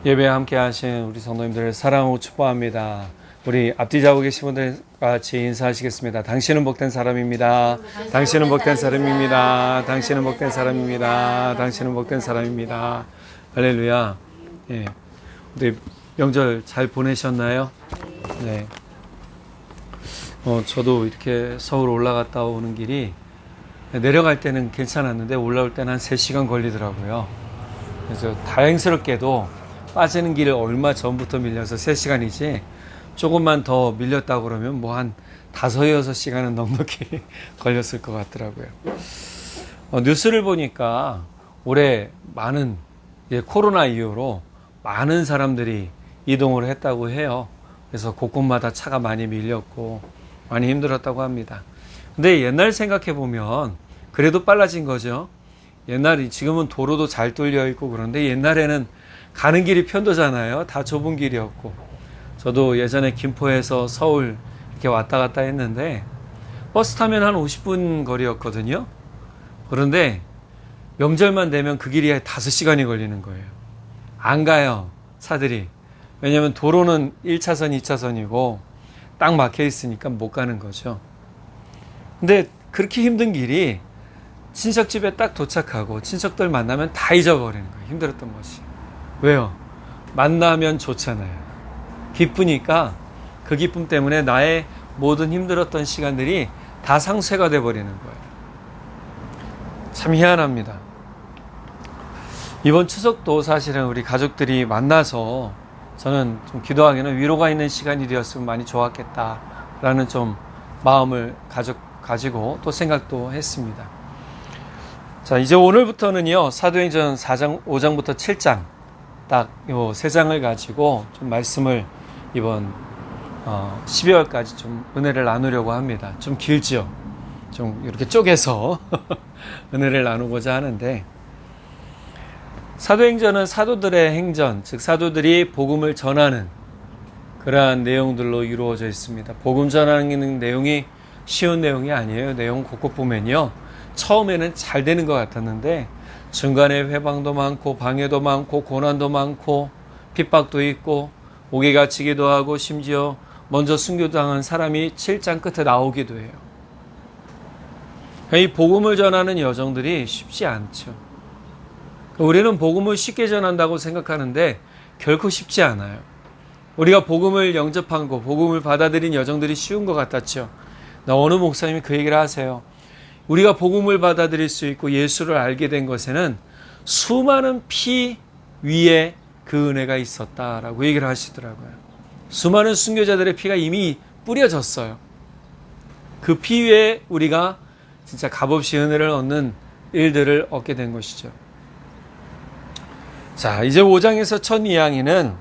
예배 함께 하신 우리 성도님들을 사랑하고 축복합니다. 우리 앞뒤 잡고 계신 분들 같이 인사하시겠습니다. 당신은 복된 사람입니다. 당신은 복된 사람입니다. 당신은 복된 사람입니다. 당신은 복된 사람입니다. 할렐루야. 예. 우리 명절 잘 보내셨나요? 네. 저도 이렇게 서울 올라갔다 오는 길이 내려갈 때는 괜찮았는데 올라올 때는 한 3시간 걸리더라고요. 그래서 다행스럽게도 빠지는 길을 얼마 전부터 밀려서 3시간이지 조금만 더 밀렸다고 그러면 뭐 한 5-6시간은 넉넉히 걸렸을 것 같더라고요. 뉴스를 보니까 올해 많은 코로나 이후로 많은 사람들이 이동을 했다고 해요. 그래서 곳곳마다 차가 많이 밀렸고 많이 힘들었다고 합니다. 근데 옛날 생각해 보면 그래도 빨라진 거죠. 지금은 도로도 잘 뚫려 있고 그런데 옛날에는 가는 길이 편도잖아요. 다 좁은 길이었고. 저도 예전에 김포에서 서울 이렇게 왔다 갔다 했는데 버스 타면 한 50분 거리였거든요. 그런데 명절만 되면 그 길이 5시간이 걸리는 거예요. 안 가요, 차들이. 왜냐면 도로는 1차선, 2차선이고 딱 막혀 있으니까 못 가는 거죠. 근데 그렇게 힘든 길이 친척집에 딱 도착하고 친척들 만나면 다 잊어버리는 거예요. 힘들었던 것이. 왜요? 만나면 좋잖아요. 기쁘니까 그 기쁨 때문에 나의 모든 힘들었던 시간들이 다 상쇄가 돼버리는 거예요. 참 희한합니다. 이번 추석도 사실은 우리 가족들이 만나서 저는 좀 기도하기는 위로가 있는 시간이 되었으면 많이 좋았겠다라는 좀 마음을 가지고 또 생각도 했습니다. 자, 이제 오늘부터는요, 사도행전 4장, 5장부터 7장, 딱 요 3장을 가지고 좀 말씀을 이번 12월까지 좀 은혜를 나누려고 합니다. 좀 길죠? 좀 이렇게 쪼개서 은혜를 나누고자 하는데, 사도행전은 사도들의 행전, 즉 사도들이 복음을 전하는 그러한 내용들로 이루어져 있습니다. 복음 전하는 내용이 쉬운 내용이 아니에요. 내용 곳곳 보면요, 처음에는 잘 되는 것 같았는데 중간에 회방도 많고 방해도 많고 고난도 많고 핍박도 있고 옥에 갇히기도 하고 심지어 먼저 순교당한 사람이 7장 끝에 나오기도 해요. 이 복음을 전하는 여정들이 쉽지 않죠. 우리는 복음을 쉽게 전한다고 생각하는데 결코 쉽지 않아요. 우리가 복음을 영접하고 복음을 받아들인 여정들이 쉬운 것 같았죠. 어느 목사님이 그 얘기를 하세요. 우리가 복음을 받아들일 수 있고 예수를 알게 된 것에는 수많은 피 위에 그 은혜가 있었다라고 얘기를 하시더라고요. 수많은 순교자들의 피가 이미 뿌려졌어요. 그 피 위에 우리가 진짜 값없이 은혜를 얻는 일들을 얻게 된 것이죠. 자, 이제 5장에서 첫 이야기는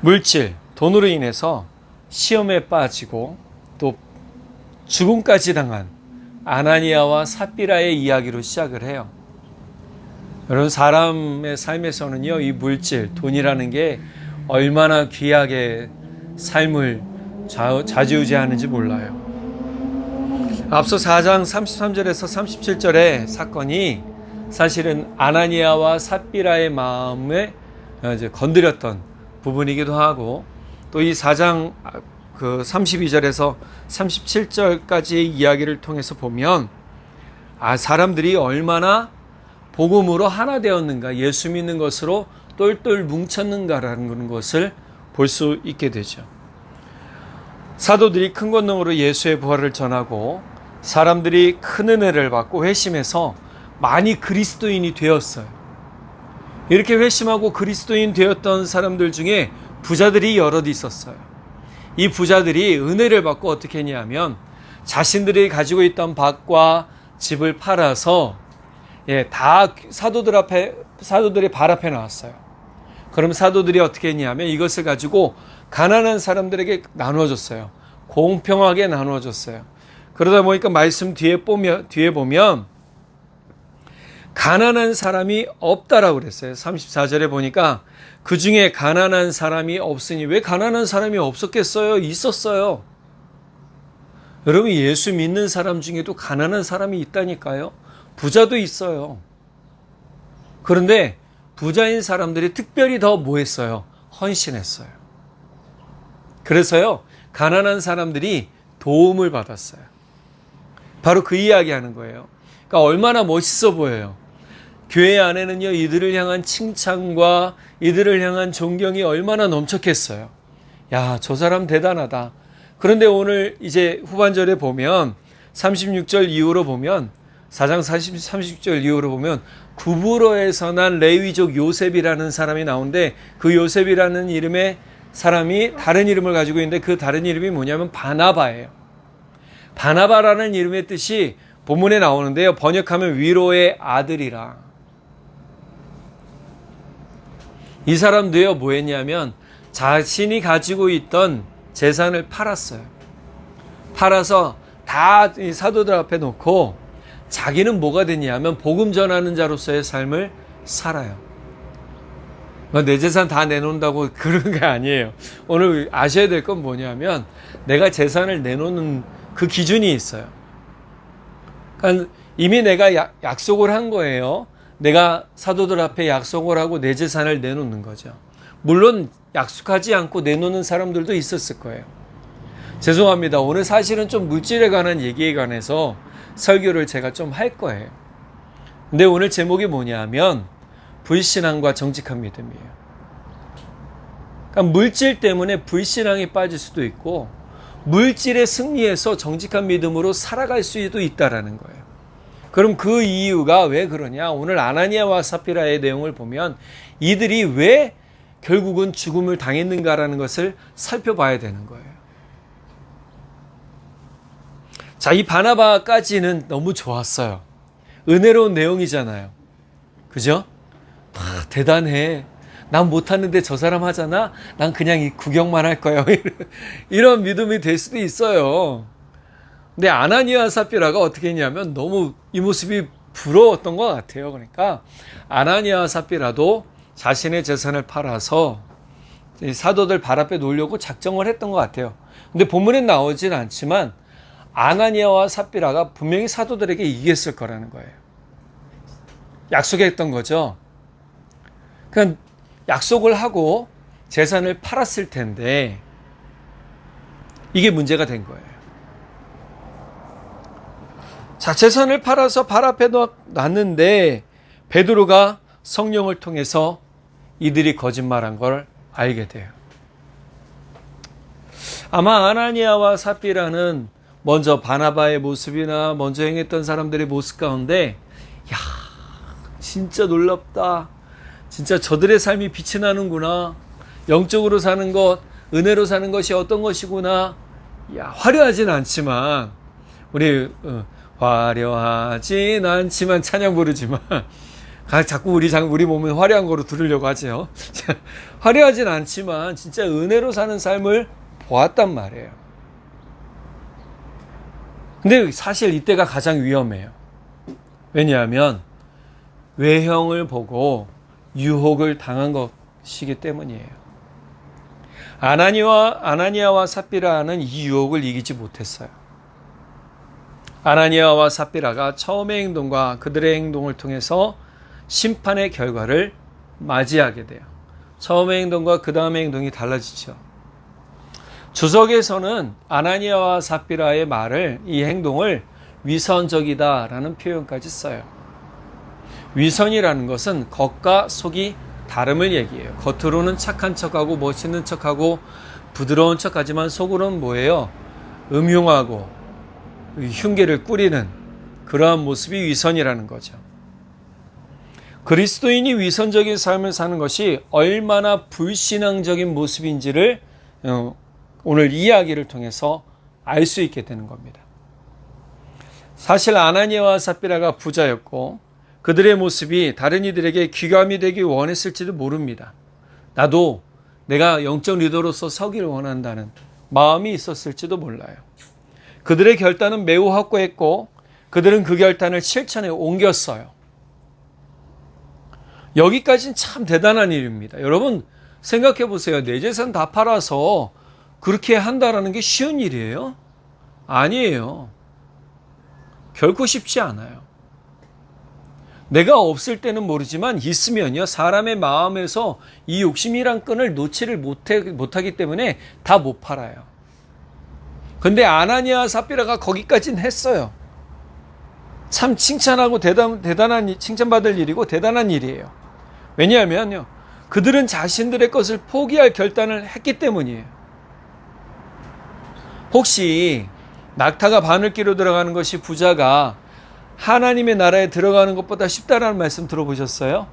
물질, 돈으로 인해서 시험에 빠지고 또 죽음까지 당한 아나니아와 삽비라의 이야기로 시작을 해요. 여러분, 사람의 삶에서는요, 이 물질, 돈이라는 게 얼마나 귀하게 삶을 좌지우지하는지 몰라요. 앞서 4장 33절에서 37절의 사건이 사실은 아나니아와 삽비라의 마음에 이제 건드렸던 부분이기도 하고, 또 이 4장 32절에서 37절까지의 이야기를 통해서 보면 사람들이 얼마나 복음으로 하나 되었는가, 예수 믿는 것으로 똘똘 뭉쳤는가라는 것을 볼 수 있게 되죠. 사도들이 큰 권능으로 예수의 부활을 전하고 사람들이 큰 은혜를 받고 회심해서 많이 그리스도인이 되었어요. 이렇게 회심하고 그리스도인 되었던 사람들 중에 부자들이 여럿 있었어요. 이 부자들이 은혜를 받고 어떻게 했냐면 자신들이 가지고 있던 밭과 집을 팔아서 다 사도들의 발 앞에 나왔어요. 그럼 사도들이 어떻게 했냐면 이것을 가지고 가난한 사람들에게 나눠줬어요. 공평하게 나눠줬어요. 그러다 보니까 말씀 뒤에 보면 가난한 사람이 없다라고 그랬어요. 34절에 보니까 그 중에 가난한 사람이 없으니, 왜 가난한 사람이 없었겠어요? 있었어요. 여러분, 예수 믿는 사람 중에도 가난한 사람이 있다니까요. 부자도 있어요. 그런데 부자인 사람들이 특별히 더 뭐 했어요? 헌신했어요. 그래서요, 가난한 사람들이 도움을 받았어요. 바로 그 이야기 하는 거예요. 그러니까 얼마나 멋있어 보여요. 교회 안에는요, 이들을 향한 칭찬과 이들을 향한 존경이 얼마나 넘쳤겠어요. 야, 저 사람 대단하다. 그런데 오늘 이제 후반절에 보면 36절 이후로 보면 4장 36절 이후로 보면 구브로에서 난 레위족 요셉이라는 사람이 나오는데 그 요셉이라는 이름의 사람이 다른 이름을 가지고 있는데 그 다른 이름이 뭐냐면 바나바예요. 바나바라는 이름의 뜻이 본문에 나오는데요. 번역하면 위로의 아들이라. 이 사람도요, 뭐 했냐면 자신이 가지고 있던 재산을 팔았어요. 팔아서 다 사도들 앞에 놓고 자기는 뭐가 됐냐면 복음 전하는 자로서의 삶을 살아요. 내 재산 다 내놓는다고 그런 게 아니에요. 오늘 아셔야 될 건 뭐냐면 내가 재산을 내놓는 그 기준이 있어요. 그러니까 이미 내가 약속을 한 거예요. 내가 사도들 앞에 약속을 하고 내 재산을 내놓는 거죠. 물론 약속하지 않고 내놓는 사람들도 있었을 거예요. 죄송합니다. 오늘 사실은 좀 물질에 관한 얘기에 관해서 설교를 제가 좀 할 거예요. 근데 오늘 제목이 뭐냐면 불신앙과 정직한 믿음이에요. 그러니까 물질 때문에 불신앙에 빠질 수도 있고 물질의 승리에서 정직한 믿음으로 살아갈 수도 있다라는 거예요. 그럼 그 이유가 왜 그러냐? 오늘 아나니아와 삽비라의 내용을 보면 이들이 왜 결국은 죽음을 당했는가라는 것을 살펴봐야 되는 거예요. 자, 이 바나바까지는 너무 좋았어요. 은혜로운 내용이잖아요. 그죠? 대단해. 난 못하는데 저 사람 하잖아? 난 그냥 이 구경만 할 거야. 이런 믿음이 될 수도 있어요. 근데 아나니아와 삽비라가 어떻게 했냐면 너무 이 모습이 부러웠던 것 같아요. 그러니까 아나니아와 삽비라도 자신의 재산을 팔아서 사도들 발 앞에 놓으려고 작정을 했던 것 같아요. 근데 본문엔 나오진 않지만 아나니아와 삽비라가 분명히 사도들에게 이겼을 거라는 거예요. 약속했던 거죠. 그러니까 약속을 하고 재산을 팔았을 텐데 이게 문제가 된 거예요. 자, 재산을 팔아서 발 앞에 놨는데 베드로가 성령을 통해서 이들이 거짓말한 걸 알게 돼요. 아마 아나니아와 삽비라는 먼저 바나바의 모습이나 먼저 행했던 사람들의 모습 가운데 야, 진짜 놀랍다. 진짜 저들의 삶이 빛이 나는구나. 영적으로 사는 것, 은혜로 사는 것이 어떤 것이구나. 야, 화려하진 않지만 우리 화려하진 않지만 찬양 부르지만 자꾸 우리 몸은 화려한 거로 들으려고 하죠. 화려하진 않지만 진짜 은혜로 사는 삶을 보았단 말이에요. 근데 사실 이때가 가장 위험해요. 왜냐하면 외형을 보고 유혹을 당한 것이기 때문이에요. 아나니아와 삽비라는 이 유혹을 이기지 못했어요. 아나니아와 삽비라가 처음의 행동과 그들의 행동을 통해서 심판의 결과를 맞이하게 돼요. 처음의 행동과 그 다음의 행동이 달라지죠. 주석에서는 아나니아와 삽비라의 말을, 이 행동을 위선적이다라는 표현까지 써요. 위선이라는 것은 겉과 속이 다름을 얘기해요. 겉으로는 착한 척하고 멋있는 척하고 부드러운 척하지만 속으로는 뭐예요? 음흉하고 흉계를 꾸리는 그러한 모습이 위선이라는 거죠. 그리스도인이 위선적인 삶을 사는 것이 얼마나 불신앙적인 모습인지를 오늘 이 이야기를 통해서 알 수 있게 되는 겁니다. 사실 아나니아와 삽비라가 부자였고 그들의 모습이 다른 이들에게 귀감이 되기 원했을지도 모릅니다. 나도 내가 영적 리더로서 서기를 원한다는 마음이 있었을지도 몰라요. 그들의 결단은 매우 확고했고 그들은 그 결단을 실천에 옮겼어요. 여기까지는 참 대단한 일입니다. 여러분 생각해 보세요. 내 재산 다 팔아서 그렇게 한다라는 게 쉬운 일이에요? 아니에요. 결코 쉽지 않아요. 내가 없을 때는 모르지만 있으면요, 사람의 마음에서 이 욕심이란 끈을 놓지를 못하기 때문에 다 못 팔아요. 근데 아나니아와 삽비라가 거기까지는 했어요. 참 칭찬하고 대단한 칭찬받을 일이고 대단한 일이에요. 왜냐하면요, 그들은 자신들의 것을 포기할 결단을 했기 때문이에요. 혹시 낙타가 바늘기로 들어가는 것이 부자가 하나님의 나라에 들어가는 것보다 쉽다라는 말씀 들어보셨어요?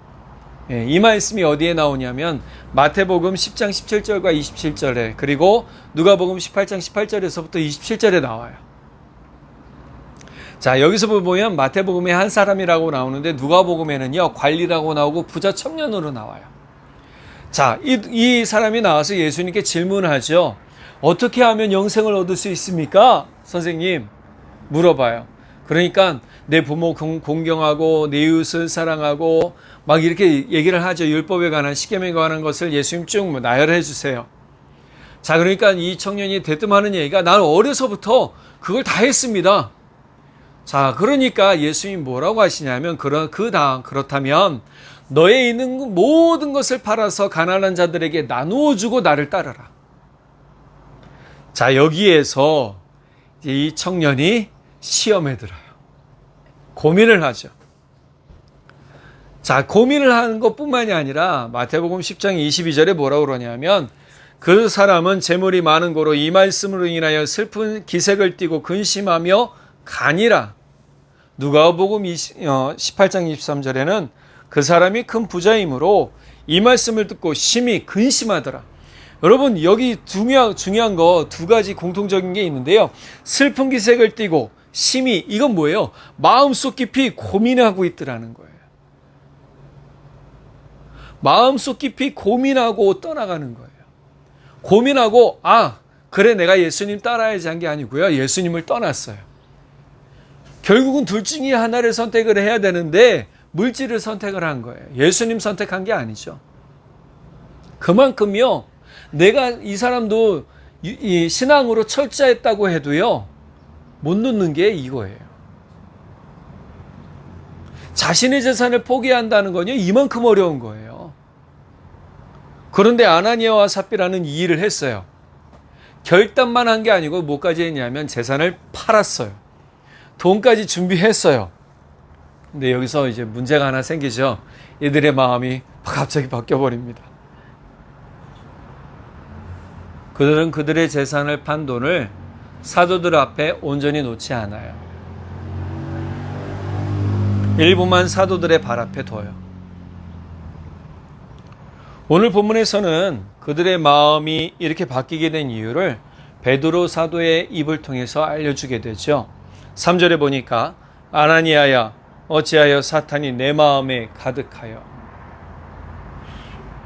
예, 이 말씀이 어디에 나오냐면 마태복음 10장 17절과 27절에, 그리고 누가복음 18장 18절에서부터 27절에 나와요. 자, 여기서 보면 마태복음에 한 사람이라고 나오는데 누가복음에는요, 관리라고 나오고 부자 청년으로 나와요. 자, 이 사람이 나와서 예수님께 질문하죠. 어떻게 하면 영생을 얻을 수 있습니까? 선생님, 물어봐요. 그러니까 내 부모 공경하고 내 이웃을 사랑하고 막 이렇게 얘기를 하죠. 율법에 관한, 십계명에 관한 것을 예수님 쭉 나열해 주세요. 자, 그러니까 이 청년이 대뜸하는 얘기가, 나는 어려서부터 그걸 다 했습니다. 자, 그러니까 예수님이 뭐라고 하시냐면, 그렇다면 너의 있는 모든 것을 팔아서 가난한 자들에게 나누어 주고 나를 따르라. 자, 여기에서 이 청년이 시험에 들어요. 고민을 하죠. 자, 고민을 하는 것뿐만이 아니라 마태복음 10장 22절에 뭐라고 그러냐면, 그 사람은 재물이 많은 고로 이 말씀으로 인하여 슬픈 기색을 띠고 근심하며 가니라. 누가복음 18장 23절에는 그 사람이 큰 부자이므로 이 말씀을 듣고 심히 근심하더라. 여러분, 여기 중요한 거 두 가지 공통적인 게 있는데요. 슬픈 기색을 띠고 심히, 이건 뭐예요? 마음속 깊이 고민하고 있더라는 거예요. 마음속 깊이 고민하고 떠나가는 거예요. 고민하고, 그래, 내가 예수님 따라야지 한 게 아니고요, 예수님을 떠났어요. 결국은 둘 중에 하나를 선택을 해야 되는데 물질을 선택을 한 거예요. 예수님 선택한 게 아니죠. 그만큼요, 내가 이 사람도 이 신앙으로 철저했다고 해도요, 못 놓는 게 이거예요. 자신의 재산을 포기한다는 건요, 이만큼 어려운 거예요. 그런데 아나니아와 삽비라는 이 일을 했어요. 결단만 한 게 아니고 뭐까지 했냐면 재산을 팔았어요. 돈까지 준비했어요. 근데 여기서 이제 문제가 하나 생기죠. 이들의 마음이 갑자기 바뀌어버립니다. 그들은 그들의 재산을 판 돈을 사도들 앞에 온전히 놓지 않아요. 일부만 사도들의 발 앞에 둬요. 오늘 본문에서는 그들의 마음이 이렇게 바뀌게 된 이유를 베드로 사도의 입을 통해서 알려주게 되죠. 3절에 보니까 아나니아야, 어찌하여 사탄이 내 마음에 가득하여.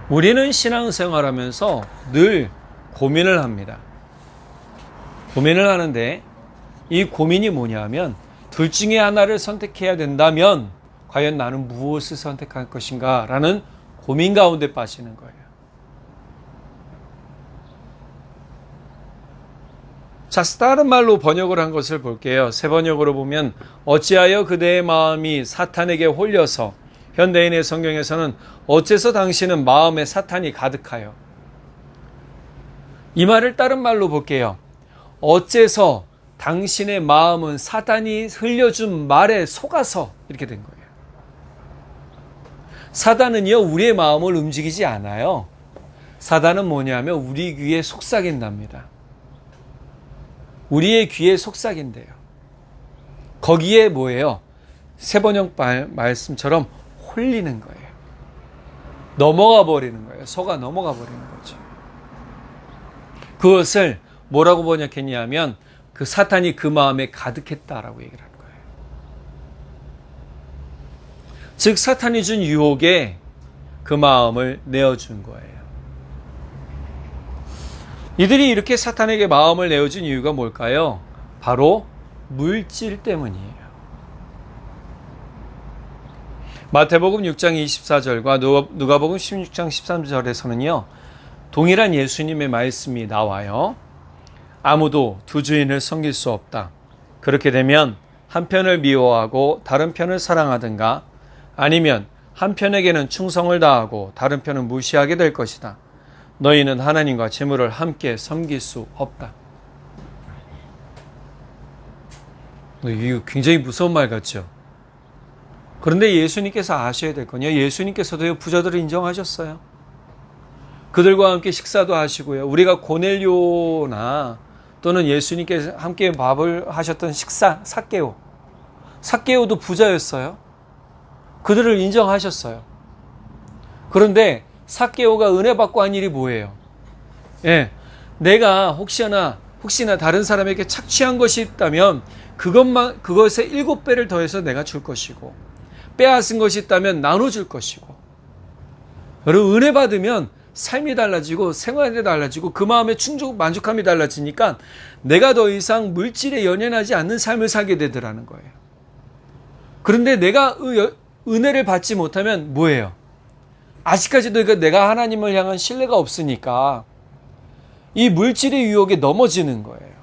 우리는 신앙생활하면서 늘 고민을 합니다. 고민을 하는데 이 고민이 뭐냐면, 둘 중에 하나를 선택해야 된다면 과연 나는 무엇을 선택할 것인가 라는 고민 가운데 빠지는 거예요. 자, 다른 말로 번역을 한 것을 볼게요. 새 번역으로 보면 어찌하여 그대의 마음이 사탄에게 홀려서, 현대인의 성경에서는 어째서 당신은 마음에 사탄이 가득하여. 이 말을 다른 말로 볼게요. 어째서 당신의 마음은 사탄이 흘려준 말에 속아서, 이렇게 된 거예요. 사단은요, 우리의 마음을 움직이지 않아요. 사단은 뭐냐면 우리 귀에 속삭인답니다. 우리의 귀에 속삭인대요. 거기에 뭐예요? 새번역 말씀처럼 홀리는 거예요. 넘어가 버리는 거예요. 속아 넘어가 버리는 거죠. 그것을 뭐라고 번역했냐면, 그 사탄이 그 마음에 가득했다라고 얘기를 하는 거예요. 즉 사탄이 준 유혹에 그 마음을 내어준 거예요. 이들이 이렇게 사탄에게 마음을 내어준 이유가 뭘까요? 바로 물질 때문이에요. 마태복음 6장 24절과 누가복음 16장 13절에서는요, 동일한 예수님의 말씀이 나와요. 아무도 두 주인을 섬길 수 없다. 그렇게 되면 한 편을 미워하고 다른 편을 사랑하든가, 아니면 한편에게는 충성을 다하고 다른 편은 무시하게 될 것이다. 너희는 하나님과 재물을 함께 섬길 수 없다. 이거 굉장히 무서운 말 같죠? 그런데 예수님께서 아셔야 될 건요. 예수님께서도 부자들을 인정하셨어요. 그들과 함께 식사도 하시고요. 우리가 고넬료나 또는 예수님께서 함께 밥을 하셨던 삭개오도 부자였어요. 그들을 인정하셨어요. 그런데 삭개오가 은혜 받고 한 일이 뭐예요? 내가 혹시나 다른 사람에게 착취한 것이 있다면 그것의 7배를 더해서 내가 줄 것이고, 빼앗은 것이 있다면 나눠줄 것이고. 여러분, 은혜 받으면 삶이 달라지고 생활이 달라지고 그 마음의 만족함이 달라지니까 내가 더 이상 물질에 연연하지 않는 삶을 살게 되더라는 거예요. 그런데 내가 은혜를 받지 못하면 뭐예요? 아직까지도 내가 하나님을 향한 신뢰가 없으니까 이 물질의 유혹에 넘어지는 거예요.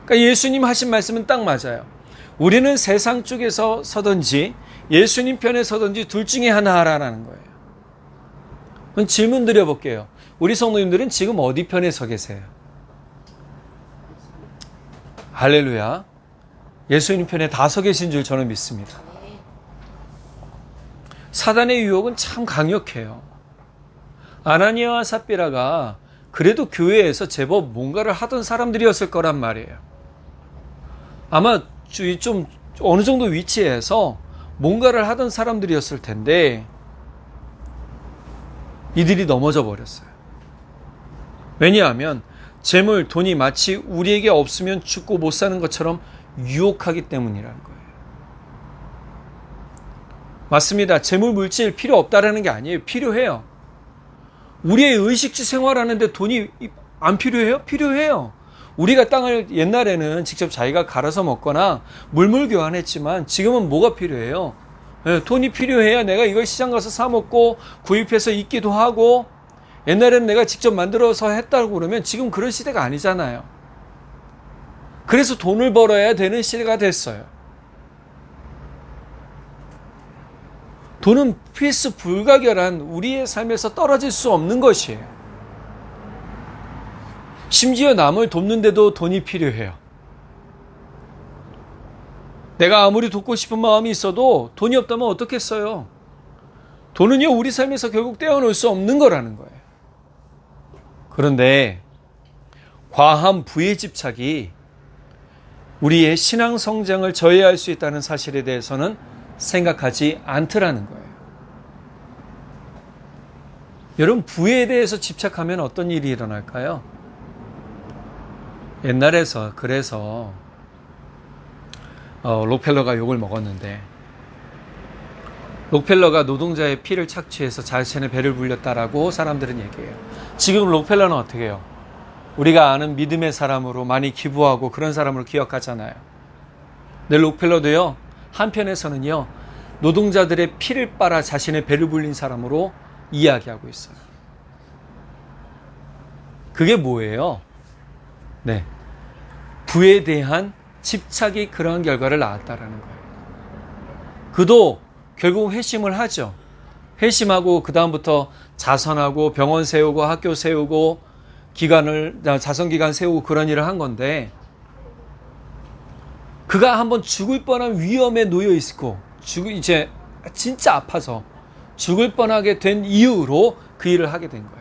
그러니까 예수님 하신 말씀은 딱 맞아요. 우리는 세상 쪽에서 서든지 예수님 편에 서든지 둘 중에 하나 하라는 거예요. 그럼 질문 드려볼게요. 우리 성도님들은 지금 어디 편에 서 계세요? 할렐루야. 예수님 편에 다 서 계신 줄 저는 믿습니다. 사단의 유혹은 참 강력해요. 아나니아와 삽비라가 그래도 교회에서 제법 뭔가를 하던 사람들이었을 거란 말이에요. 아마 좀 어느 정도 위치에서 뭔가를 하던 사람들이었을 텐데 이들이 넘어져 버렸어요. 왜냐하면 재물, 돈이 마치 우리에게 없으면 죽고 못 사는 것처럼 유혹하기 때문이라는 거예요. 맞습니다. 재물, 물질 필요 없다라는 게 아니에요. 필요해요. 우리의 의식주 생활하는데 돈이 안 필요해요? 필요해요. 우리가 땅을 옛날에는 직접 자기가 갈아서 먹거나 물물 교환했지만 지금은 뭐가 필요해요? 돈이 필요해야 내가 이걸 시장 가서 사 먹고 구입해서 입기도 하고, 옛날에는 내가 직접 만들어서 했다고 그러면 지금 그런 시대가 아니잖아요. 그래서 돈을 벌어야 되는 시대가 됐어요. 돈은 필수 불가결한 우리의 삶에서 떨어질 수 없는 것이에요. 심지어 남을 돕는데도 돈이 필요해요. 내가 아무리 돕고 싶은 마음이 있어도 돈이 없다면 어떻겠어요? 돈은요, 우리 삶에서 결국 떼어놓을 수 없는 거라는 거예요. 그런데 과한 부의 집착이 우리의 신앙 성장을 저해할 수 있다는 사실에 대해서는 생각하지 않더라는 거예요. 여러분, 부에 대해서 집착하면 어떤 일이 일어날까요? 옛날에서 그래서 록펠러가 욕을 먹었는데, 록펠러가 노동자의 피를 착취해서 자신의 배를 불렸다라고 사람들은 얘기해요. 지금 록펠러는 어떻게 해요? 우리가 아는 믿음의 사람으로 많이 기부하고 그런 사람으로 기억하잖아요. 근데 록펠러도요, 한편에서는요, 노동자들의 피를 빨아 자신의 배를 불린 사람으로 이야기하고 있어요. 그게 뭐예요? 네, 부에 대한 집착이 그러한 결과를 낳았다라는 거예요. 그도 결국 회심을 하죠. 회심하고 그 다음부터 자선하고 병원 세우고 학교 세우고 자선기관 세우고 그런 일을 한 건데, 그가 한번 죽을 뻔한 위험에 놓여 있고 이제 진짜 아파서 죽을 뻔하게 된 이유로 그 일을 하게 된 거예요.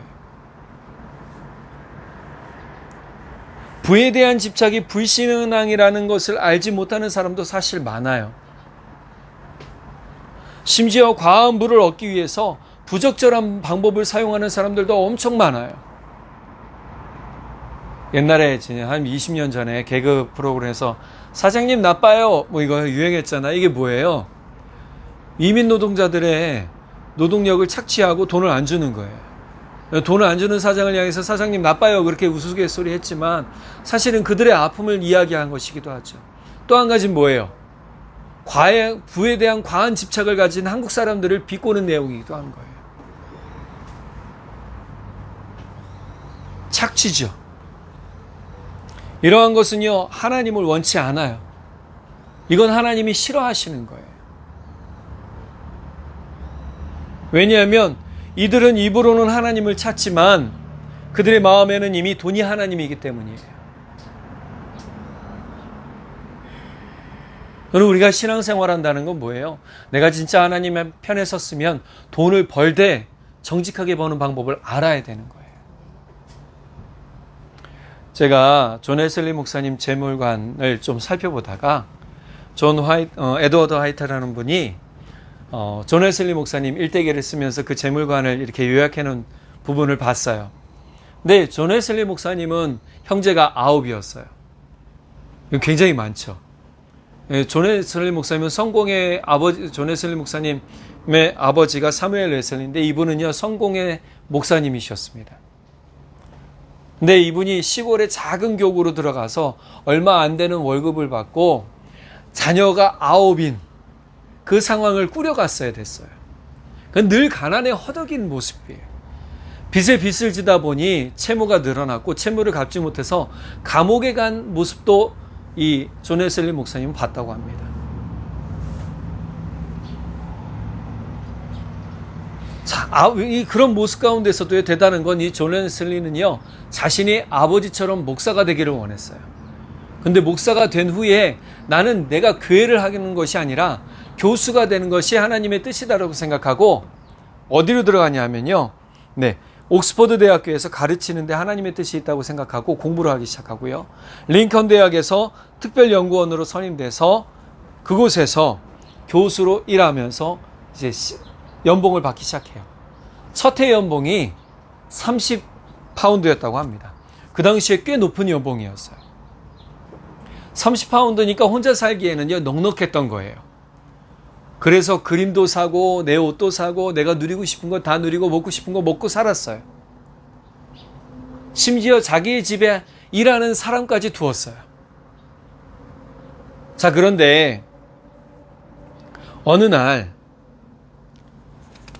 부에 대한 집착이 불신앙이라는 것을 알지 못하는 사람도 사실 많아요. 심지어 과한 부를 얻기 위해서 부적절한 방법을 사용하는 사람들도 엄청 많아요. 옛날에 한 20년 전에 개그 프로그램에서 사장님 나빠요 뭐 이거 유행했잖아. 이게 뭐예요? 이민 노동자들의 노동력을 착취하고 돈을 안 주는 거예요. 돈을 안 주는 사장을 향해서 사장님 나빠요 그렇게 우스갯소리 했지만 사실은 그들의 아픔을 이야기한 것이기도 하죠. 또 한 가지는 뭐예요? 부에 대한 과한 집착을 가진 한국 사람들을 비꼬는 내용이기도 한 거예요. 착취죠. 이러한 것은요, 하나님을 원치 않아요. 이건 하나님이 싫어하시는 거예요. 왜냐하면 이들은 입으로는 하나님을 찾지만 그들의 마음에는 이미 돈이 하나님이기 때문이에요. 여러분, 우리가 신앙생활한다는 건 뭐예요? 내가 진짜 하나님의 편에 섰으면 돈을 벌되 정직하게 버는 방법을 알아야 되는 거예요. 제가 존 웨슬리 목사님 재물관을 좀 살펴보다가 에드워드 화이트라는 분이 존 웨슬리 목사님 일대기를 쓰면서 그 재물관을 이렇게 요약해 놓은 부분을 봤어요. 근데 존 웨슬리 목사님은 형제가 9이었어요. 굉장히 많죠. 존 웨슬리 목사님은 성공의 아버지, 존 웨슬리 목사님의 아버지가 사무엘 웨슬리인데 이분은요, 성공의 목사님이셨습니다. 근데 이분이 시골의 작은 교구로 들어가서 얼마 안 되는 월급을 받고 자녀가 9인 그 상황을 꾸려갔어야 됐어요. 늘 가난에 허덕인 모습이에요. 빚에 빚을 지다 보니 채무가 늘어났고 채무를 갚지 못해서 감옥에 간 모습도 이 존 웨슬리 목사님은 봤다고 합니다. 자, 그런 모습 가운데서도 대단한 건 이 존 웨슬리는요, 자신이 아버지처럼 목사가 되기를 원했어요. 근데 목사가 된 후에 나는 내가 교회를 하는 것이 아니라 교수가 되는 것이 하나님의 뜻이다라고 생각하고 어디로 들어가냐 하면요, 옥스퍼드 대학교에서 가르치는데 하나님의 뜻이 있다고 생각하고 공부를 하기 시작하고요. 링컨 대학에서 특별연구원으로 선임돼서 그곳에서 교수로 일하면서 이제 연봉을 받기 시작해요. 첫 해 연봉이 30파운드였다고 합니다. 그 당시에 꽤 높은 연봉이었어요. 30파운드니까 혼자 살기에는요, 넉넉했던 거예요. 그래서 그림도 사고 내 옷도 사고 내가 누리고 싶은 거 다 누리고 먹고 싶은 거 먹고 살았어요. 심지어 자기의 집에 일하는 사람까지 두었어요. 자, 그런데 어느 날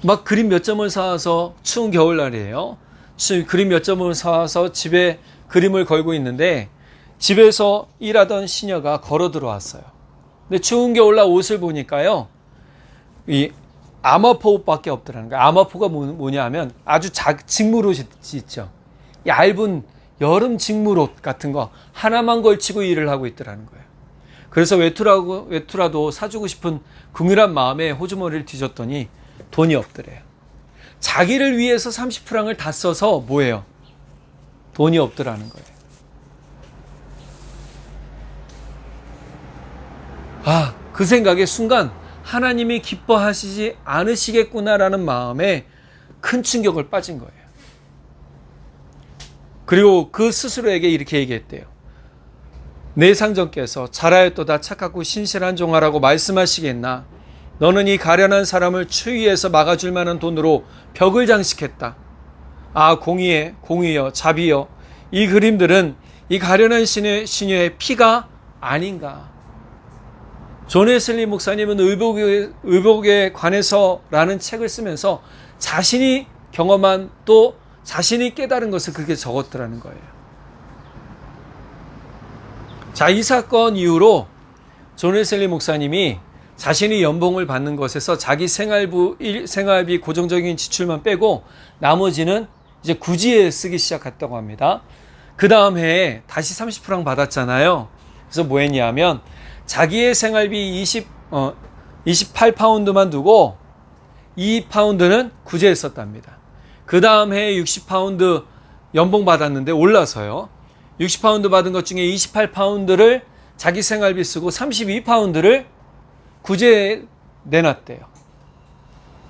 막 그림 몇 점을 사와서, 추운 겨울날이에요. 그림 몇 점을 사와서 집에 그림을 걸고 있는데 집에서 일하던 시녀가 걸어 들어왔어요. 근데 추운 겨울날 옷을 보니까요, 이 아마포 옷밖에 없더라는 거예요. 아마포가 뭐냐 하면 아주 직물옷이 있죠. 얇은 여름 직물옷 같은 거 하나만 걸치고 일을 하고 있더라는 거예요. 그래서 외투라도 사주고 싶은 궁일한 마음에 호주머니를 뒤졌더니 돈이 없더래요. 자기를 위해서 30프랑을 다 써서 뭐예요? 돈이 없더라는 거예요. 그 생각에 순간 하나님이 기뻐하시지 않으시겠구나라는 마음에 큰 충격을 빠진 거예요. 그리고 그 스스로에게 이렇게 얘기했대요. 내 상전께서 잘하였도다 착하고 신실한 종아라고 말씀하시겠나? 너는 이 가련한 사람을 추위에서 막아줄 만한 돈으로 벽을 장식했다. 공의여 자비여, 이 그림들은 이 가련한 시녀의 피가 아닌가? 존 웨슬리 목사님은 의복에 관해서라는 책을 쓰면서 자신이 경험한 또 자신이 깨달은 것을 그렇게 적었더라는 거예요. 자, 이 사건 이후로 존 웨슬리 목사님이 자신이 연봉을 받는 것에서 자기 생활비 고정적인 지출만 빼고 나머지는 이제 구지에 쓰기 시작했다고 합니다. 그 다음 해에 다시 30프랑 받았잖아요. 그래서 뭐 했냐면 자기의 생활비 28파운드만 두고 2파운드는 구제에 썼답니다. 그 다음 해에 60파운드 연봉 받았는데 올라서요. 60파운드 받은 것 중에 28파운드를 자기 생활비 쓰고 32파운드를 구제에 내놨대요.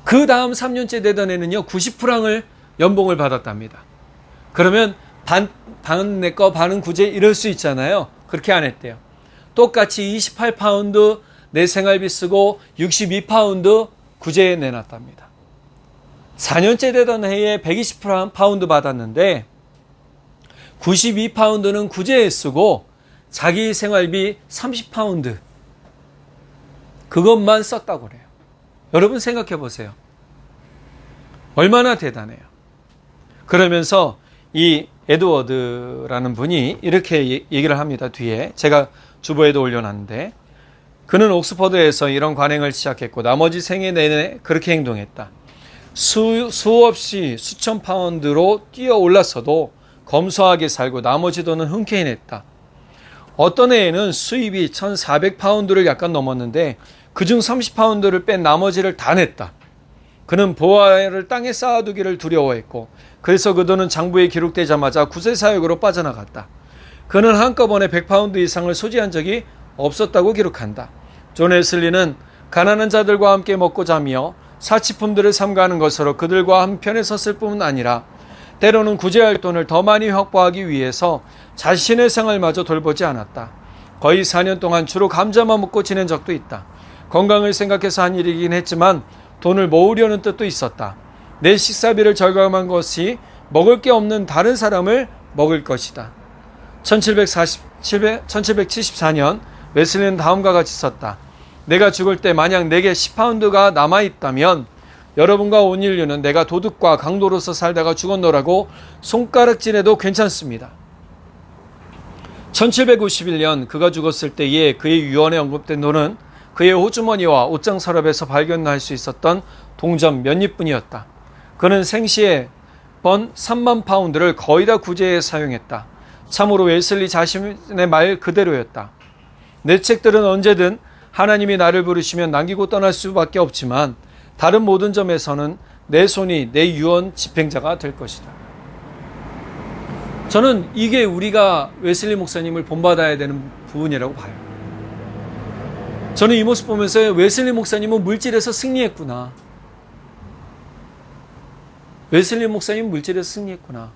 그 다음 3년째 되던 해는요, 90프랑을 연봉을 받았답니다. 그러면 반은 내 거, 반은 구제 이럴 수 있잖아요. 그렇게 안 했대요. 똑같이 28파운드 내 생활비 쓰고 62파운드 구제에 내놨답니다. 4년째 되던 해에 120파운드 받았는데 92파운드는 구제에 쓰고 자기 생활비 30파운드 그것만 썼다고 그래요. 여러분 생각해 보세요. 얼마나 대단해요. 그러면서 이 에드워드라는 분이 이렇게 얘기를 합니다. 뒤에 제가 주보에도 올려놨는데, 그는 옥스퍼드에서 이런 관행을 시작했고 나머지 생애 내내 그렇게 행동했다. 수없이 수천 파운드로 뛰어 올랐어도 검소하게 살고 나머지 돈은 흔쾌히 냈다. 어떤 해에는 수입이 1,400파운드를 약간 넘었는데 그중 30파운드를 뺀 나머지를 다 냈다. 그는 보화를 땅에 쌓아두기를 두려워했고 그래서 그 돈은 장부에 기록되자마자 구세사역으로 빠져나갔다. 그는 한꺼번에 100파운드 이상을 소지한 적이 없었다고 기록한다. 존 웨슬리는 가난한 자들과 함께 먹고 자며 사치품들을 삼가하는 것으로 그들과 한편에 섰을 뿐 아니라 때로는 구제할 돈을 더 많이 확보하기 위해서 자신의 생활마저 돌보지 않았다. 거의 4년 동안 주로 감자만 먹고 지낸 적도 있다. 건강을 생각해서 한 일이긴 했지만 돈을 모으려는 뜻도 있었다. 내 식사비를 절감한 것이 먹을 게 없는 다른 사람을 먹을 것이다. 1774년 웨슬리는 다음과 같이 썼다. 내가 죽을 때 만약 내게 10파운드가 남아있다면 여러분과 온 인류는 내가 도둑과 강도로서 살다가 죽었노라고 손가락질해도 괜찮습니다. 1751년 그가 죽었을 때에 그의 유언에 언급된 돈은 그의 호주머니와 옷장 서랍에서 발견할 수 있었던 동전 몇 입뿐이었다. 그는 생시에 번 3만 파운드를 거의 다 구제에 사용했다. 참으로 웨슬리 자신의 말 그대로였다. 내 책들은 언제든 하나님이 나를 부르시면 남기고 떠날 수밖에 없지만 다른 모든 점에서는 내 손이 내 유언 집행자가 될 것이다. 저는 이게 우리가 웨슬리 목사님을 본받아야 되는 부분이라고 봐요. 저는 이 모습 보면서 웨슬리 목사님은 물질에서 승리했구나. 웨슬리 목사님은 물질에서 승리했구나.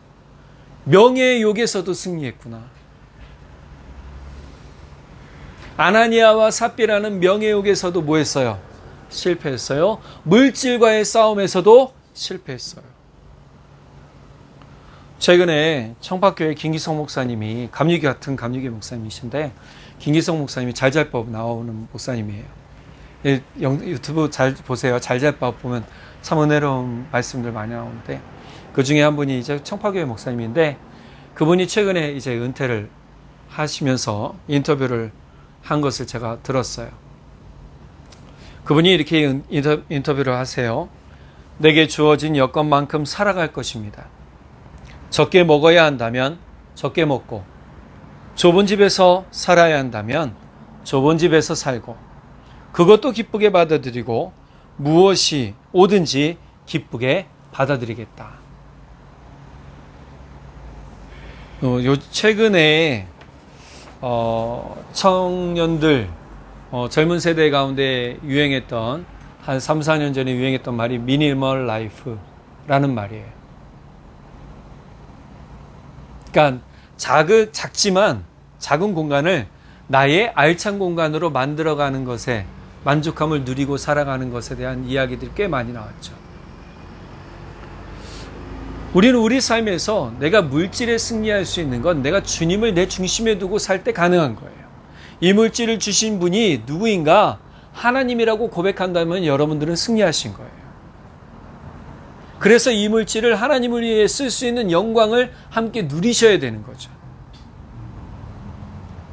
명예의 욕에서도 승리했구나. 아나니아와 삽비라는 명예욕에서도 뭐 했어요? 실패했어요. 물질과의 싸움에서도 실패했어요. 최근에 청파교회 김기성 목사님이 감리교 같은 감리교 목사님이신데 김기성 목사님이 잘잘법 나오는 목사님이에요. 유튜브 잘 보세요. 잘잘법 보면 참 은혜로운 말씀들 많이 나오는데 그 중에 한 분이 이제 청파교회 목사님인데 그분이 최근에 이제 은퇴를 하시면서 인터뷰를 한 것을 제가 들었어요. 그분이 이렇게 인터뷰를 하세요. 내게 주어진 여건만큼 살아갈 것입니다. 적게 먹어야 한다면 적게 먹고 좁은 집에서 살아야 한다면 좁은 집에서 살고 그것도 기쁘게 받아들이고 무엇이 오든지 기쁘게 받아들이겠다. 최근에 청년들 젊은 세대 가운데 유행했던 한 3, 4년 전에 유행했던 말이 미니멀 라이프라는 말이에요. 그러니까 작지만 작은 공간을 나의 알찬 공간으로 만들어가는 것에 만족함을 누리고 살아가는 것에 대한 이야기들이 꽤 많이 나왔죠. 우리는 우리 삶에서 내가 물질에 승리할 수 있는 건 내가 주님을 내 중심에 두고 살 때 가능한 거예요. 이 물질을 주신 분이 누구인가? 하나님이라고 고백한다면 여러분들은 승리하신 거예요. 그래서 이 물질을 하나님을 위해 쓸 수 있는 영광을 함께 누리셔야 되는 거죠.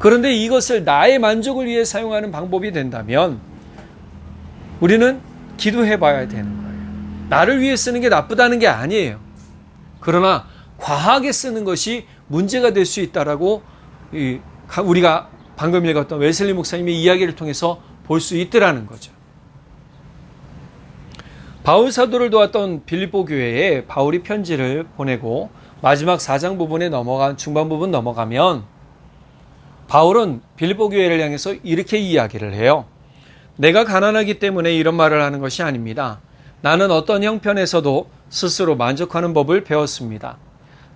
그런데 이것을 나의 만족을 위해 사용하는 방법이 된다면 우리는 기도해 봐야 되는 거예요. 나를 위해 쓰는 게 나쁘다는 게 아니에요. 그러나 과하게 쓰는 것이 문제가 될 수 있다라고 우리가 방금 읽었던 웨슬리 목사님의 이야기를 통해서 볼 수 있더라는 거죠. 바울 사도를 도왔던 빌립보 교회에 바울이 편지를 보내고 마지막 4장 부분에 중반 부분 넘어가면 바울은 빌립보 교회를 향해서 이렇게 이야기를 해요. 내가 가난하기 때문에 이런 말을 하는 것이 아닙니다. 나는 어떤 형편에서도 스스로 만족하는 법을 배웠습니다.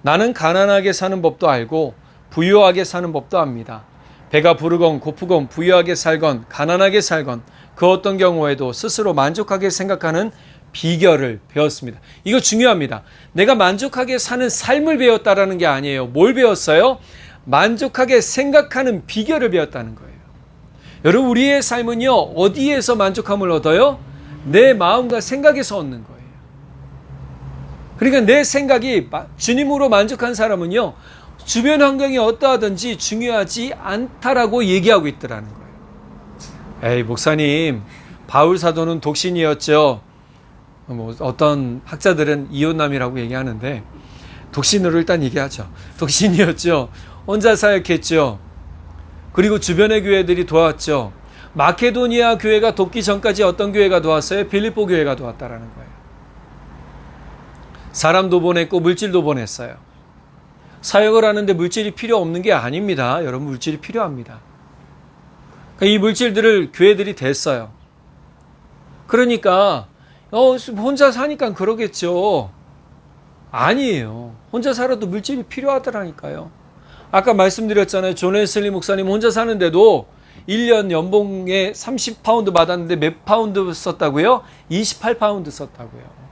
나는 가난하게 사는 법도 알고 부유하게 사는 법도 압니다. 배가 부르건 고프건 부유하게 살건 가난하게 살건 그 어떤 경우에도 스스로 만족하게 생각하는 비결을 배웠습니다. 이거 중요합니다. 내가 만족하게 사는 삶을 배웠다라는 게 아니에요. 뭘 배웠어요? 만족하게 생각하는 비결을 배웠다는 거예요. 여러분, 우리의 삶은요, 어디에서 만족함을 얻어요? 내 마음과 생각에서 얻는 거예요. 그러니까 내 생각이 주님으로 만족한 사람은요, 주변 환경이 어떠하든지 중요하지 않다라고 얘기하고 있더라는 거예요. 에이, 목사님, 바울 사도는 독신이었죠. 뭐 어떤 학자들은 이혼남이라고 얘기하는데 독신으로 일단 얘기하죠. 독신이었죠. 혼자 사역했죠. 그리고 주변의 교회들이 도왔죠. 마케도니아 교회가 돕기 전까지 어떤 교회가 도왔어요? 빌립보 교회가 도왔다라는 거예요. 사람도 보냈고 물질도 보냈어요. 사역을 하는데 물질이 필요 없는 게 아닙니다. 여러분, 물질이 필요합니다. 이 물질들을 교회들이 댔어요. 그러니까 혼자 사니까 그러겠죠. 아니에요. 혼자 살아도 물질이 필요하더라니까요. 아까 말씀드렸잖아요. 존 웨슬리 목사님 혼자 사는데도 1년 연봉에 30파운드 받았는데 몇 파운드 썼다고요? 28파운드 썼다고요.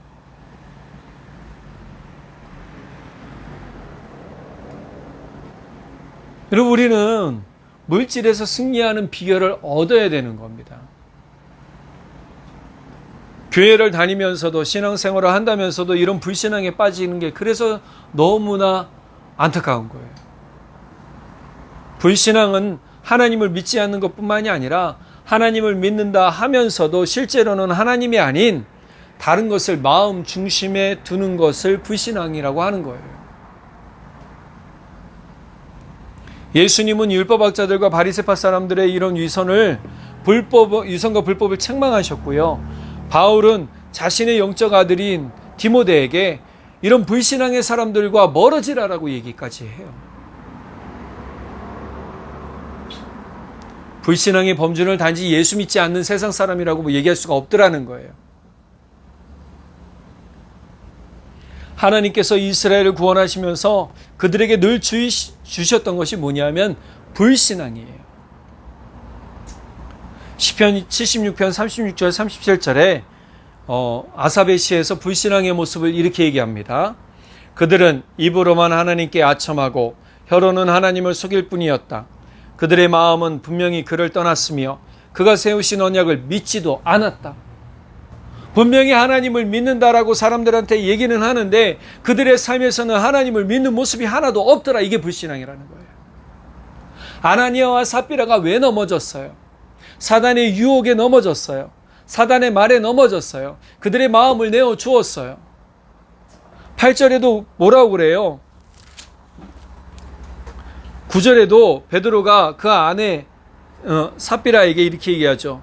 그리고 우리는 물질에서 승리하는 비결을 얻어야 되는 겁니다. 교회를 다니면서도 신앙생활을 한다면서도 이런 불신앙에 빠지는 게 그래서 너무나 안타까운 거예요. 불신앙은 하나님을 믿지 않는 것뿐만이 아니라 하나님을 믿는다 하면서도 실제로는 하나님이 아닌 다른 것을 마음 중심에 두는 것을 불신앙이라고 하는 거예요. 예수님은 율법학자들과 바리새파 사람들의 이런 위선과 불법을 책망하셨고요. 바울은 자신의 영적 아들인 디모데에게 이런 불신앙의 사람들과 멀어지라라고 얘기까지 해요. 불신앙의 범준을 단지 예수 믿지 않는 세상 사람이라고 얘기할 수가 없더라는 거예요. 하나님께서 이스라엘을 구원하시면서 그들에게 늘 주셨던 것이 뭐냐면 불신앙이에요. 시편 76편 36절 37절에 아삽의 시에서 불신앙의 모습을 이렇게 얘기합니다. 그들은 입으로만 하나님께 아첨하고 혀로는 하나님을 속일 뿐이었다. 그들의 마음은 분명히 그를 떠났으며 그가 세우신 언약을 믿지도 않았다. 분명히 하나님을 믿는다라고 사람들한테 얘기는 하는데 그들의 삶에서는 하나님을 믿는 모습이 하나도 없더라. 이게 불신앙이라는 거예요. 아나니아와 삽비라가 왜 넘어졌어요? 사단의 유혹에 넘어졌어요. 사단의 말에 넘어졌어요. 그들의 마음을 내어 주었어요. 8절에도 뭐라고 그래요? 9절에도 베드로가 그 안에 삽비라에게 이렇게 얘기하죠.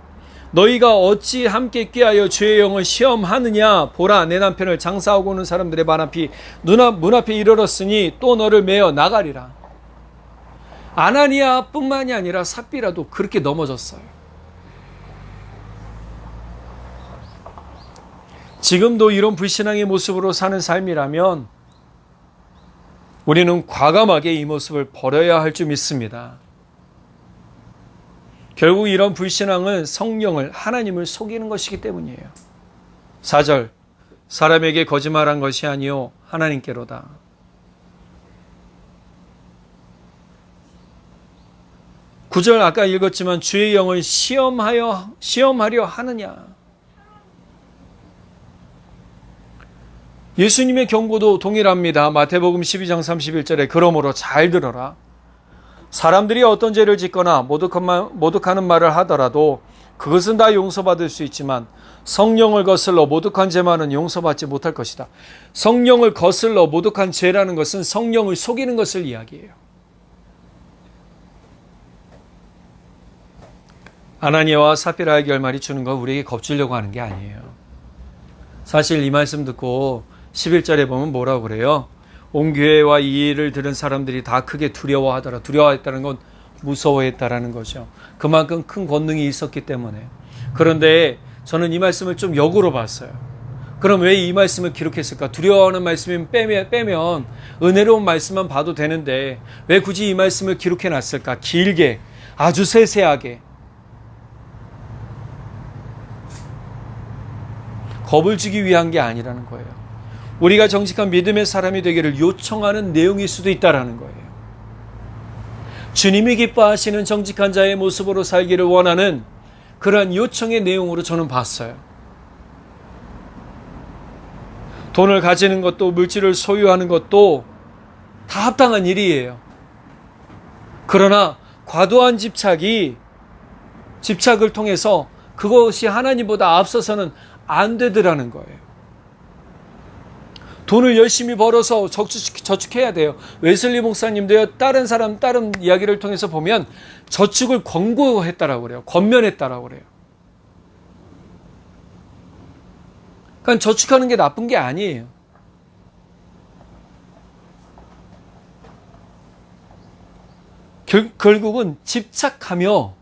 너희가 어찌 함께 꾀하여 주의 영을 시험하느냐? 보라, 내 남편을 장사하고 오는 사람들의 문 앞에 이르렀으니 또 너를 메어 나가리라. 아나니아뿐만이 아니라 삽비라도 그렇게 넘어졌어요. 지금도 이런 불신앙의 모습으로 사는 삶이라면 우리는 과감하게 이 모습을 버려야 할 줄 믿습니다. 결국 이런 불신앙은 성령을, 하나님을 속이는 것이기 때문이에요. 4절, 사람에게 거짓말한 것이 아니요 하나님께로다. 구절 아까 읽었지만 주의 영을 시험하려 하느냐. 예수님의 경고도 동일합니다. 마태복음 12장 31절에 그러므로 잘 들어라. 사람들이 어떤 죄를 짓거나 모독하는 말을 하더라도 그것은 다 용서받을 수 있지만 성령을 거슬러 모독한 죄만은 용서받지 못할 것이다. 성령을 거슬러 모독한 죄라는 것은 성령을 속이는 것을 이야기해요. 아나니아와 삽비라의 결말이 주는 거 우리에게 겁주려고 하는 게 아니에요. 사실 이 말씀 듣고 11절에 보면 뭐라고 그래요? 온 교회와 이 일을 들은 사람들이 다 크게 두려워하더라. 두려워했다는 건 무서워했다라는 거죠. 그만큼 큰 권능이 있었기 때문에. 그런데 저는 이 말씀을 좀 역으로 봤어요. 그럼 왜 이 말씀을 기록했을까? 두려워하는 말씀이면 빼면 은혜로운 말씀만 봐도 되는데 왜 굳이 이 말씀을 기록해놨을까? 길게, 아주 세세하게. 겁을 주기 위한 게 아니라는 거예요. 우리가 정직한 믿음의 사람이 되기를 요청하는 내용일 수도 있다라는 거예요. 주님이 기뻐하시는 정직한 자의 모습으로 살기를 원하는 그러한 요청의 내용으로 저는 봤어요. 돈을 가지는 것도 물질을 소유하는 것도 다 합당한 일이에요. 그러나 과도한 집착을 통해서 그것이 하나님보다 앞서서는 안 되더라는 거예요. 돈을 열심히 벌어서 저축해야 돼요. 웨슬리 목사님도요, 다른 이야기를 통해서 보면 저축을 권고했다라고 그래요. 권면했다라고 그래요. 그러니까 저축하는 게 나쁜 게 아니에요. 결국은 집착하며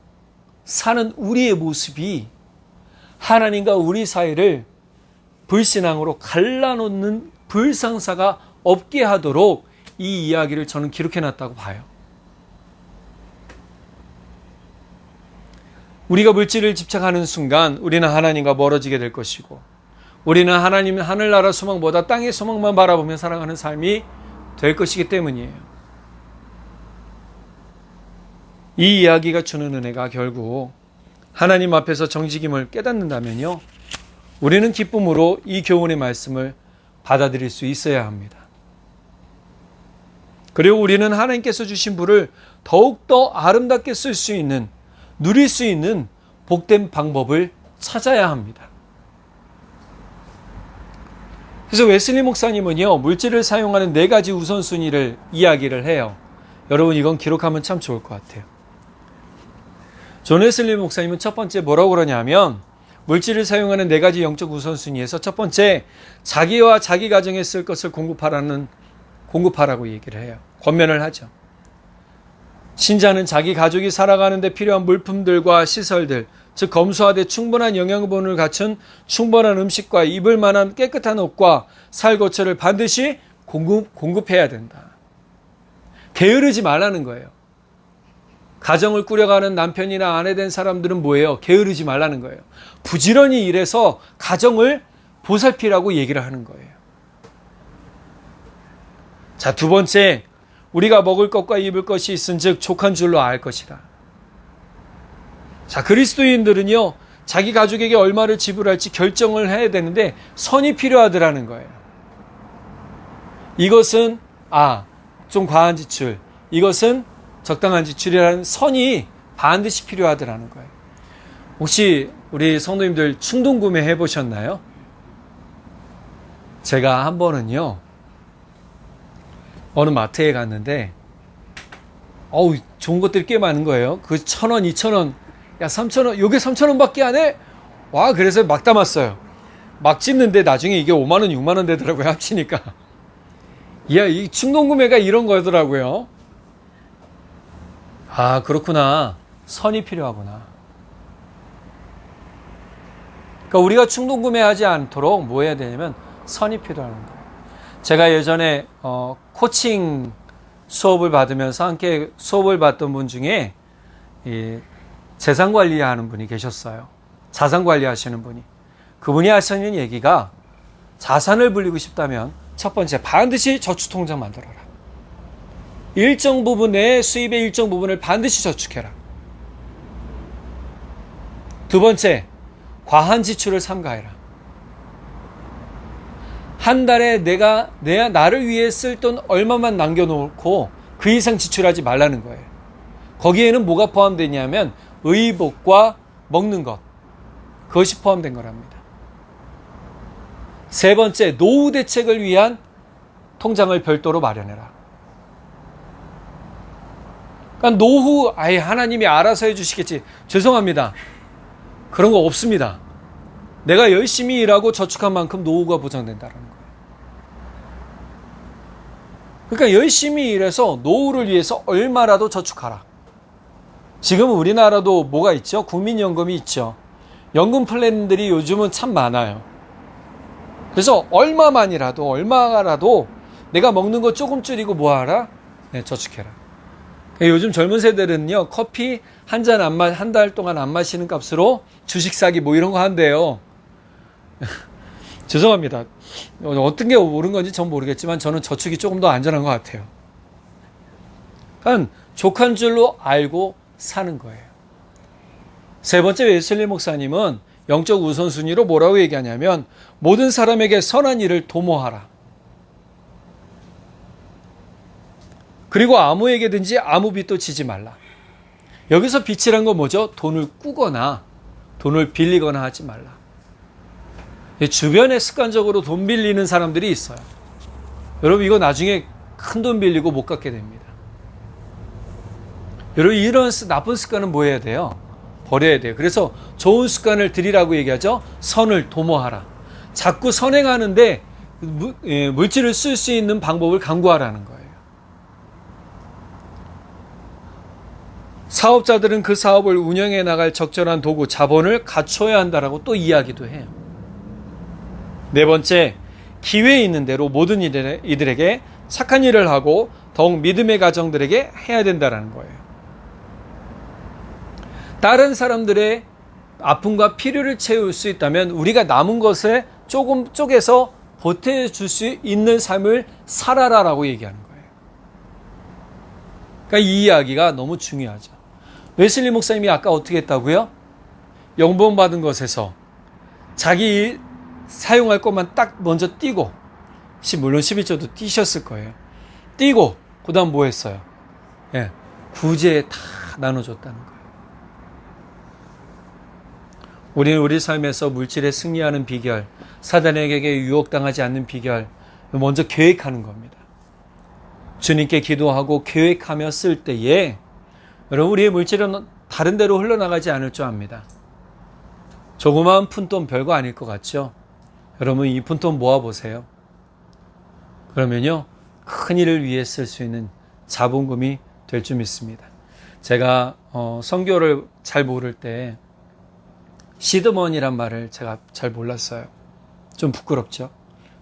사는 우리의 모습이 하나님과 우리 사이를 불신앙으로 갈라놓는 불상사가 없게 하도록 이 이야기를 저는 기록해놨다고 봐요. 우리가 물질을 집착하는 순간 우리는 하나님과 멀어지게 될 것이고, 우리는 하나님 하늘나라 소망보다 땅의 소망만 바라보며 살아가는 삶이 될 것이기 때문이에요. 이 이야기가 주는 은혜가 결국 하나님 앞에서 정직임을 깨닫는다면요, 우리는 기쁨으로 이 교훈의 말씀을 받아들일 수 있어야 합니다. 그리고 우리는 하나님께서 주신 부를 더욱더 아름답게 쓸 수 있는, 누릴 수 있는 복된 방법을 찾아야 합니다. 그래서 웨슬리 목사님은요, 물질을 사용하는 4가지 우선순위를 이야기를 해요. 여러분, 이건 기록하면 참 좋을 것 같아요. 존 웨슬리 목사님은 첫 번째 뭐라고 그러냐면, 물질을 사용하는 4가지 영적 우선순위에서 첫 번째, 자기와 자기 가정에 쓸 것을 공급하라고 얘기를 해요. 권면을 하죠. 신자는 자기 가족이 살아가는 데 필요한 물품들과 시설들, 즉 검소하되 충분한 영양분을 갖춘 충분한 음식과 입을 만한 깨끗한 옷과 살거처를 반드시 공급해야 된다. 게으르지 말라는 거예요. 가정을 꾸려가는 남편이나 아내 된 사람들은 뭐예요? 게으르지 말라는 거예요. 부지런히 일해서 가정을 보살피라고 얘기를 하는 거예요. 자, 두 번째, 우리가 먹을 것과 입을 것이 있은즉 족한 줄로 알 것이라. 자, 그리스도인들은요, 자기 가족에게 얼마를 지불할지 결정을 해야 되는데 선이 필요하더라는 거예요. 이것은 좀 과한 지출, 이것은 적당한 지출이라는 선이 반드시 필요하더라는 거예요. 혹시 우리 성도님들 충동구매 해보셨나요? 제가 한 번은요, 어느 마트에 갔는데 좋은 것들이 꽤 많은 거예요. 그 1,000원, 2,000원, 야 3,000원, 요게 3,000원 밖에 안 해? 와, 그래서 막 담았어요. 막 찝는데 나중에 이게 5만원, 6만원 되더라고요, 합치니까. 이 충동구매가 이런 거더라고요. 그렇구나. 선이 필요하구나. 그러니까 우리가 충동구매하지 않도록 뭐 해야 되냐면 선이 필요한 거예요. 제가 예전에 코칭 수업을 받으면서 함께 수업을 받던 분 중에 재산 관리하는 분이 계셨어요. 자산 관리하시는 분이. 그분이 하시는 얘기가, 자산을 불리고 싶다면 첫 번째, 반드시 저축통장 만들어라. 일정 부분, 내 수입의 일정 부분을 반드시 저축해라. 두 번째, 과한 지출을 삼가해라. 한 달에 내가 나를 위해 쓸 돈 얼마만 남겨놓고 그 이상 지출하지 말라는 거예요. 거기에는 뭐가 포함되냐면 의복과 먹는 것, 그것이 포함된 거랍니다. 세 번째, 노후 대책을 위한 통장을 별도로 마련해라. 그러니까 노후 하나님이 알아서 해주시겠지. 죄송합니다. 그런 거 없습니다. 내가 열심히 일하고 저축한 만큼 노후가 보장된다는 거예요. 그러니까 열심히 일해서 노후를 위해서 얼마라도 저축하라. 지금 우리나라도 뭐가 있죠? 국민연금이 있죠. 연금 플랜들이 요즘은 참 많아요. 그래서 얼마라도 내가 먹는 거 조금 줄이고 뭐하라? 저축해라. 요즘 젊은 세대는요, 커피 한 달 동안 안 마시는 값으로 주식 사기 뭐 이런 거 한대요. 죄송합니다. 어떤 게 옳은 건지 전 모르겠지만 저는 저축이 조금 더 안전한 것 같아요. 그러니까 족한 줄로 알고 사는 거예요. 세 번째, 웨슬리 목사님은 영적 우선순위로 뭐라고 얘기하냐면, 모든 사람에게 선한 일을 도모하라. 그리고 아무에게든지 아무 빚도 지지 말라. 여기서 빚이란 건 뭐죠? 돈을 꾸거나 돈을 빌리거나 하지 말라. 주변에 습관적으로 돈 빌리는 사람들이 있어요. 여러분 이거 나중에 큰 돈 빌리고 못 갚게 됩니다. 여러분 이런 나쁜 습관은 뭐 해야 돼요? 버려야 돼요. 그래서 좋은 습관을 들이라고 얘기하죠. 선을 도모하라. 자꾸 선행하는데 물질을 쓸 수 있는 방법을 강구하라는 거예요. 사업자들은 그 사업을 운영해 나갈 적절한 도구, 자본을 갖춰야 한다라고 또 이야기도 해요. 네 번째, 기회 있는 대로 모든 이들에게 착한 일을 하고 더욱 믿음의 가정들에게 해야 된다는 거예요. 다른 사람들의 아픔과 필요를 채울 수 있다면 우리가 남은 것에 조금 쪼개서 보태줄 수 있는 삶을 살아라라고 얘기하는 거예요. 그러니까 이 이야기가 너무 중요하죠. 웨슬리 목사님이 아까 어떻게 했다고요? 연봉 받은 것에서 자기 사용할 것만 딱 먼저 띄고, 물론 11조도 띄셨을 거예요. 띄고 그 다음 뭐 했어요? 구제에 다 나눠줬다는 거예요. 우리는 우리 삶에서 물질에 승리하는 비결, 사단에게 유혹당하지 않는 비결, 먼저 계획하는 겁니다. 주님께 기도하고 계획하며 쓸 때에 여러분 우리의 물질은 다른 데로 흘러나가지 않을 줄 압니다. 조그마한 푼돈 별거 아닐 것 같죠? 여러분 이 푼돈 모아보세요. 그러면요 큰 일을 위해 쓸 수 있는 자본금이 될 줄 믿습니다. 제가 선교를 잘 모를 때 시드머니란 말을 제가 잘 몰랐어요. 좀 부끄럽죠.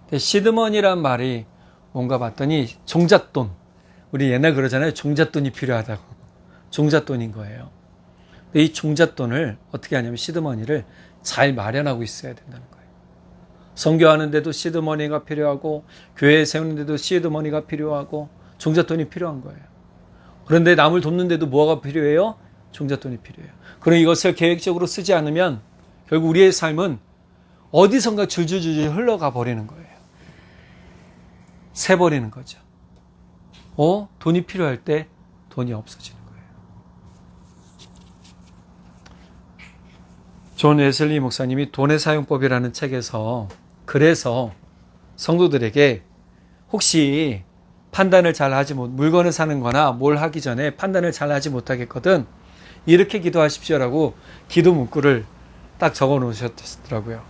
근데 시드머니란 말이 뭔가 봤더니 종잣돈. 우리 옛날 그러잖아요. 종잣돈이 필요하다고. 종잣돈인 거예요. 근데 이 종잣돈을 어떻게 하냐면 시드머니를 잘 마련하고 있어야 된다는 거예요. 선교하는데도 시드머니가 필요하고 교회 세우는데도 시드머니가 필요하고 종잣돈이 필요한 거예요. 그런데 남을 돕는데도 뭐가 필요해요? 종잣돈이 필요해요. 그럼 이것을 계획적으로 쓰지 않으면 결국 우리의 삶은 어디선가 줄줄줄 흘러가 버리는 거예요. 새버리는 거죠. 돈이 필요할 때 돈이 없어지는 거예요. 존 웨슬리 목사님이 돈의 사용법이라는 책에서 그래서 성도들에게 혹시 판단을 잘 하지 물건을 사는 거나 뭘 하기 전에 판단을 잘 하지 못하겠거든 이렇게 기도하십시오라고 기도 문구를 딱 적어 놓으셨더라고요.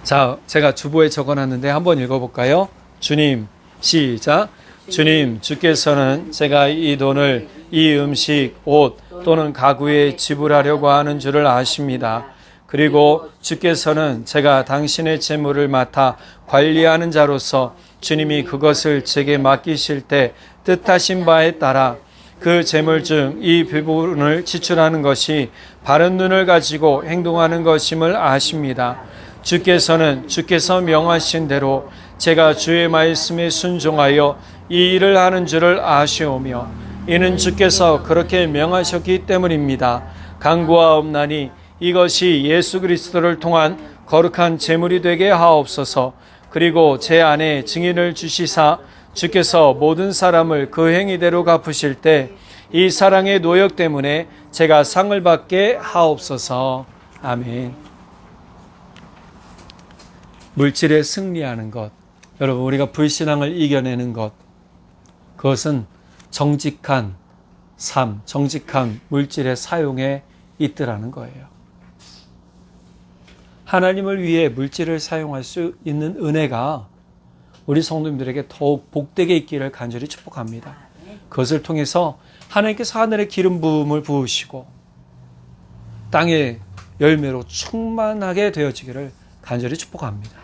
자, 제가 주보에 적어 놨는데 한번 읽어볼까요? 주님, 시작. 주님, 주께서는 제가 이 돈을 이 음식, 옷 또는 가구에 지불하려고 하는 줄을 아십니다. 그리고 주께서는 제가 당신의 재물을 맡아 관리하는 자로서 주님이 그것을 제게 맡기실 때 뜻하신 바에 따라 그 재물 중 이 부분을 지출하는 것이 바른 눈을 가지고 행동하는 것임을 아십니다. 주께서 명하신 대로 제가 주의 말씀에 순종하여 이 일을 하는 줄을 아시오며 이는 주께서 그렇게 명하셨기 때문입니다. 간구하옵나니 이것이 예수 그리스도를 통한 거룩한 재물이 되게 하옵소서. 그리고 제 안에 증인을 주시사 주께서 모든 사람을 그 행위대로 갚으실 때 이 사랑의 노역 때문에 제가 상을 받게 하옵소서. 아멘. 물질에 승리하는 것, 여러분 우리가 불신앙을 이겨내는 것, 그것은 정직한 삶, 정직한 물질의 사용에 있더라는 거예요. 하나님을 위해 물질을 사용할 수 있는 은혜가 우리 성도님들에게 더욱 복되게 있기를 간절히 축복합니다. 그것을 통해서 하나님께서 하늘의 기름 부음을 부으시고 땅의 열매로 충만하게 되어지기를 간절히 축복합니다.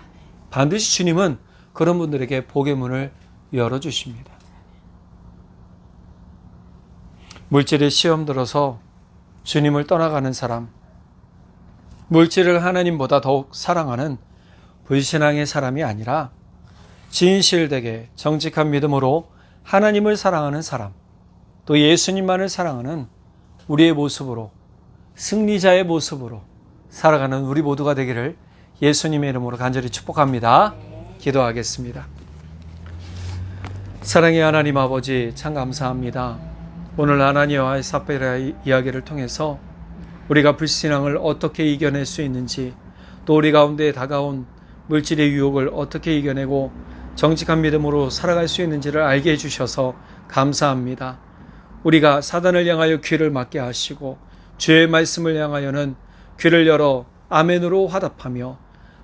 반드시 주님은 그런 분들에게 복의 문을 열어주십니다. 물질에 시험 들어서 주님을 떠나가는 사람, 물질을 하나님보다 더욱 사랑하는 불신앙의 사람이 아니라 진실되게 정직한 믿음으로 하나님을 사랑하는 사람, 또 예수님만을 사랑하는 우리의 모습으로, 승리자의 모습으로 살아가는 우리 모두가 되기를 예수님의 이름으로 간절히 축복합니다. 기도하겠습니다. 사랑의 하나님 아버지, 참 감사합니다. 오늘 아나니아와 삽비라 이야기를 통해서 우리가 불신앙을 어떻게 이겨낼 수 있는지, 또 우리 가운데 다가온 물질의 유혹을 어떻게 이겨내고 정직한 믿음으로 살아갈 수 있는지를 알게 해주셔서 감사합니다. 우리가 사단을 향하여 귀를 막게 하시고 주의 말씀을 향하여는 귀를 열어 아멘으로 화답하며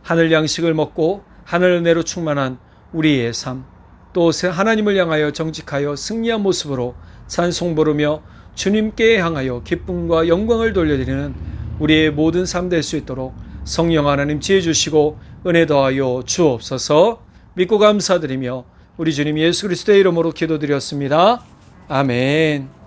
하늘 양식을 먹고 하늘 은혜로 충만한 우리의 삶, 또 하나님을 향하여 정직하여 승리한 모습으로 찬송 부르며 주님께 향하여 기쁨과 영광을 돌려드리는 우리의 모든 삶 될 수 있도록 성령 하나님 지혜 주시고 은혜 더하여 주옵소서. 믿고 감사드리며 우리 주님 예수 그리스도의 이름으로 기도드렸습니다. 아멘.